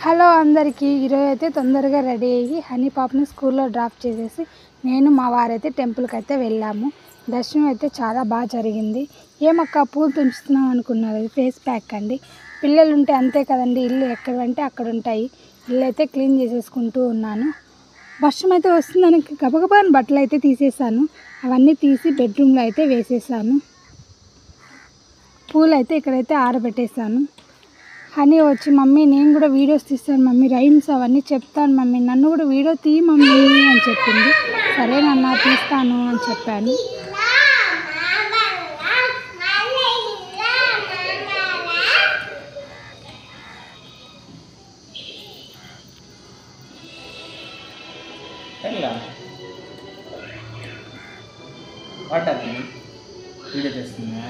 Hello అందరికీ ఈరోజు అయితే తొందరగా రెడీ అయ్యి హనీ పాప్ని స్కూల్లో డ్రాప్ చేసేసి నేను మా వారైతే టెంపుల్కి అయితే వెళ్ళాము. దర్శనం అయితే చాలా బాగా జరిగింది. ఏమక్క పూలు తుంచుతున్నాం అనుకున్నారు, ఫేస్ ప్యాక్ అండి. పిల్లలు ఉంటే అంతే కదండి, ఇల్లు ఎక్కడంటే అక్కడ ఉంటాయి. ఇల్లు అయితే క్లీన్ చేసేసుకుంటూ ఉన్నాను. వర్షం అయితే వస్తుందని గబగబాని బట్టలు అయితే తీసేసాను. అవన్నీ తీసి బెడ్రూమ్లో అయితే వేసేసాను. పూలు అయితే ఇక్కడైతే ఆరబెట్టేసాను. హనీ వచ్చి మమ్మీ నేను కూడా వీడియోస్ తీస్తాను మమ్మీ, రైమ్స్ అవన్నీ చెప్తాను మమ్మీ, నన్ను కూడా వీడియో తీ మమ్మీ అని చెప్పింది. సరే నాన్న తీస్తాను అని చెప్పాను. వీడియో చేస్తున్నా.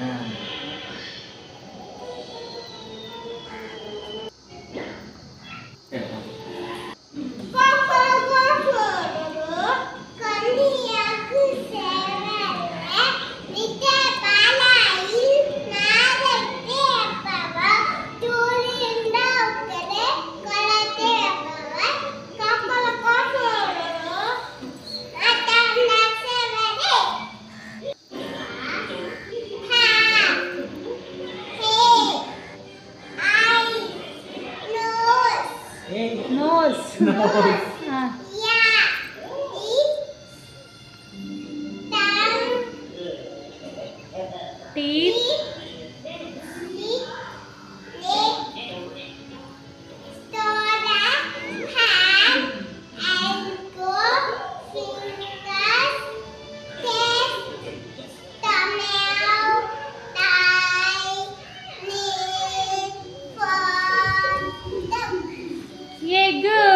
Good.